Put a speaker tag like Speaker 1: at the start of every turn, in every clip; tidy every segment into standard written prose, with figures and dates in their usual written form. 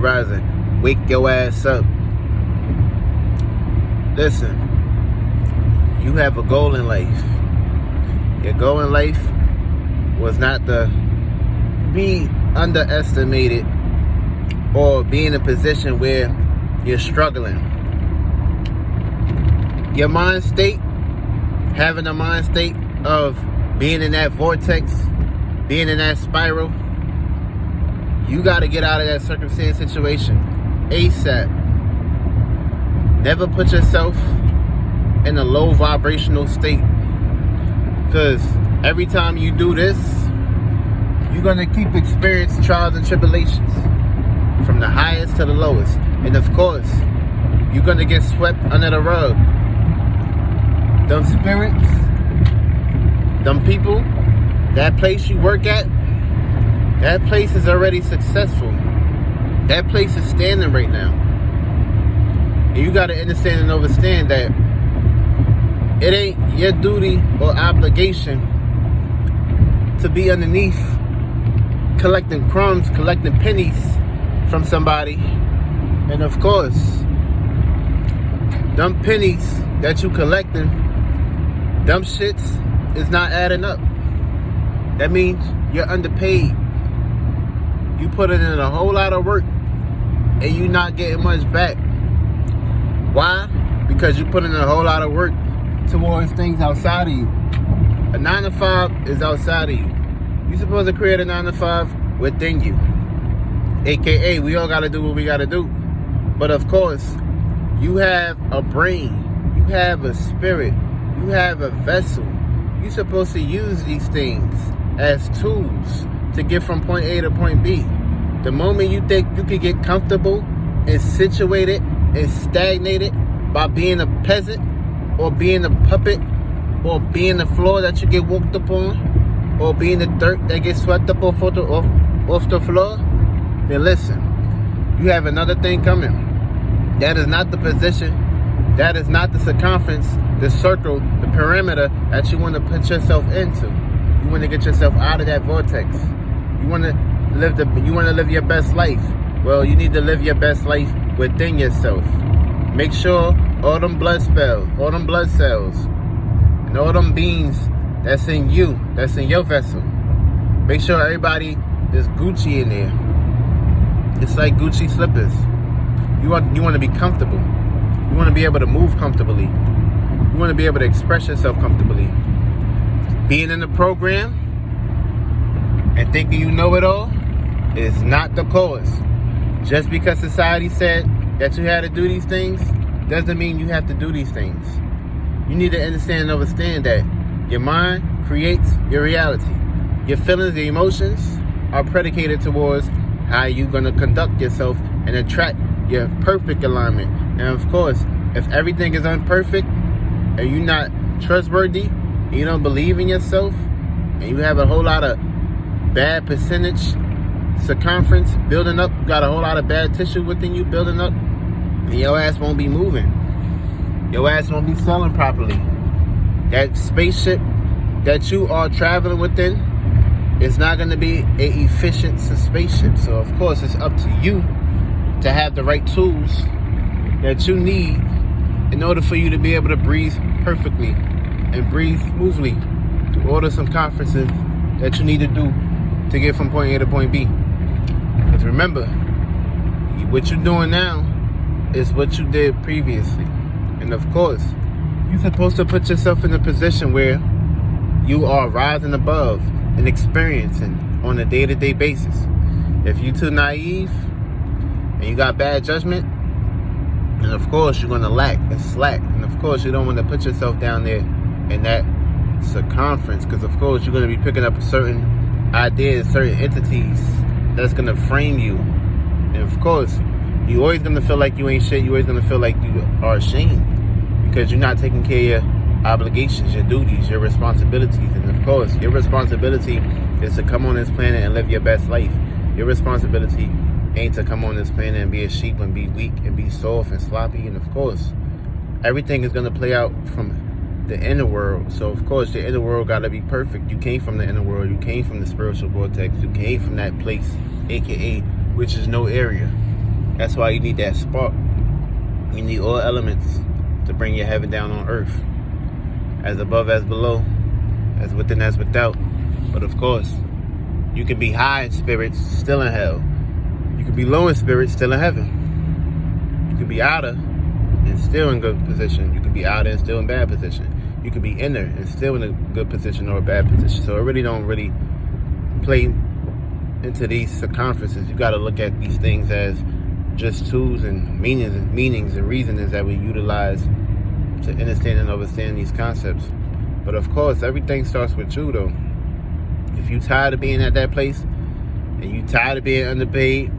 Speaker 1: rising. Wake your ass up. Listen, you have a goal in life. Your goal in life was not to be underestimated or be in a position where you're struggling. Your mind state, having a mind state of being in that vortex, being in that spiral, you got to get out of that circumstance situation ASAP. Never put yourself in a low vibrational state, because every time you do this, you're going to keep experiencing trials and tribulations from the highest to the lowest. And of course, you're going to get swept under the rug. Them spirits, them people, that place you work at, that place is already successful. That place is standing right now. And you got to understand and understand that it ain't your duty or obligation to be underneath collecting crumbs, collecting pennies from somebody. And of course, them pennies that you collecting, them shits is not adding up. That means you're underpaid. You put in a whole lot of work and you not getting much back. Why? Because you put in a whole lot of work towards things outside of you. A 9 to 5 is outside of you. You're supposed to create a 9 to 5 within you. AKA, we all got to do what we got to do. But of course, you have a brain. You have a spirit. You have a vessel. You're supposed to use these things as tools to get from point A to point B. The moment you think you can get comfortable and situated and stagnated by being a peasant or being a puppet or being the floor that you get walked upon or being the dirt that gets swept up off the floor, then listen, you have another thing coming. That is not the position. That is not the circumference, the circle, the perimeter that you want to put yourself into. You want to get yourself out of that vortex. You want to live your best life. Well, you need to live your best life within yourself. Make sure all them blood cells, and all them beings that's in you, that's in your vessel. Make sure everybody is Gucci in there. It's like Gucci slippers. You want to be comfortable. You want to be able to move comfortably. You want to be able to express yourself comfortably. Being in the program and thinking you know it all is not the cause. Just because society said that you had to do these things doesn't mean you have to do these things. You need to understand and understand that your mind creates your reality. Your feelings, your emotions are predicated towards how you're going to conduct yourself and attract your perfect alignment. And of course, if everything is imperfect and you're not trustworthy, and you don't believe in yourself, and you have a whole lot of bad percentage circumference building up, you got a whole lot of bad tissue within you building up, and your ass won't be moving. Your ass won't be selling properly. That spaceship that you are traveling within is not going to be an efficient spaceship. So of course, it's up to you to have the right tools that you need in order for you to be able to breathe perfectly and breathe smoothly to order some conferences that you need to do to get from point A to point B. Because remember, what you're doing now is what you did previously. And of course, you're supposed to put yourself in a position where you are rising above and experiencing on a day-to-day basis. If you're too naive and you got bad judgment, and of course you're going to lack and slack. And of course you don't want to put yourself down there in that circumference, because of course you're going to be picking up certain ideas, certain entities that's going to frame you. And of course, you're always going to feel like you ain't shit. You're always going to feel like you are ashamed because you're not taking care of your obligations, your duties, your responsibilities. And of course, your responsibility is to come on this planet and live your best life. Your responsibility ain't to come on this planet and be a sheep and be weak and be soft and sloppy. And of course, everything is going to play out from the inner world. So of course, the inner world got to be perfect. You came from the inner world. You came from the spiritual vortex. You came from that place, aka which is no area. That's why you need that spark. You need all elements to bring your heaven down on earth. As above, as below, as within, as without. But of course, you can be high in spirits, still in hell. You can be low in spirits, still in heaven. You can be outer and still in good position. You can be outer and still in bad position. You can be inner and still in a good position or a bad position. So it really don't really play into these circumferences. You got to look at these things as just tools and meanings and reasonings that we utilize to understand and understand these concepts. But of course, everything starts with you, though. If you tired of being at that place and you tired of being underpaid,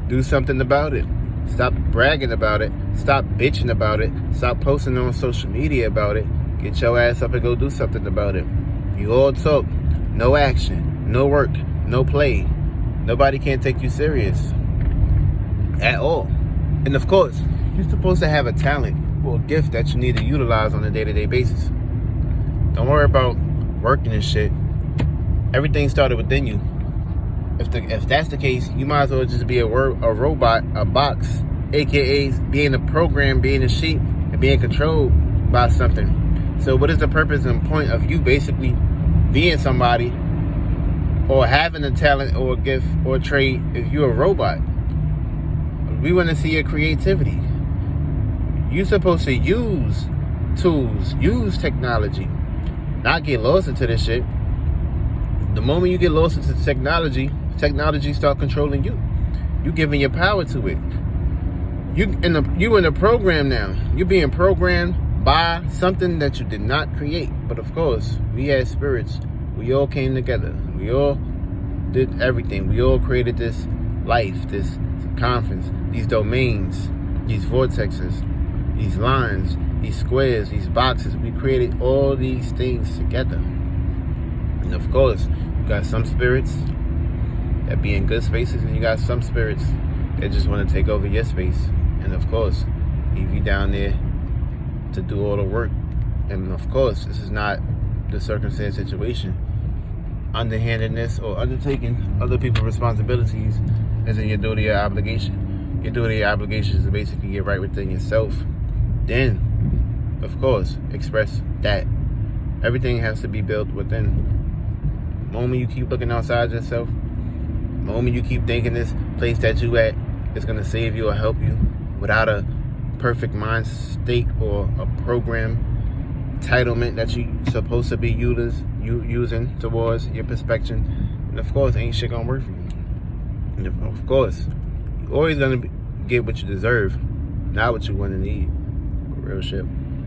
Speaker 1: do something about it. Stop bragging about it. Stop bitching about it. Stop posting on social media about it. Get your ass up and go do something about it. You all talk, no action, no work, no play. Nobody can take you serious at all. And of course, you're supposed to have a talent or a gift that you need to utilize on a day-to-day basis. Don't worry about working and shit. Everything started within you. If that's the case, you might as well just be a robot, a box, aka being a program, being a sheep, and being controlled by something. So what is the purpose and point of you basically being somebody or having a talent or a gift or a trait if you're a robot? We want to see your creativity. You're supposed to use tools, use technology, not get lost into this shit. The moment you get lost into technology start controlling you. You giving your power to it. You in a program now. You're being programmed by something that you did not create. But of course, we had spirits. We all came together. We all did everything. We all created this life, this circumference, these domains, these vortexes, these lines, these squares, these boxes. We created all these things together. And of course, you got some spirits that be in good spaces, and you got some spirits that just want to take over your space. And of course, leave you down there to do all the work. And of course, this is not the circumstance situation. Underhandedness or undertaking other people's responsibilities isn't your duty or obligation. Your duty or obligation is to basically get right within yourself. Then, of course, express that. Everything has to be built within. The moment you keep looking outside yourself, the moment you keep thinking this place that you at is going to save you or help you without a perfect mind state or a program entitlement that you supposed to be using towards your perspective, and of course ain't shit gonna work for you. And of course you're always gonna get what you deserve, not what you want to need. Real shit.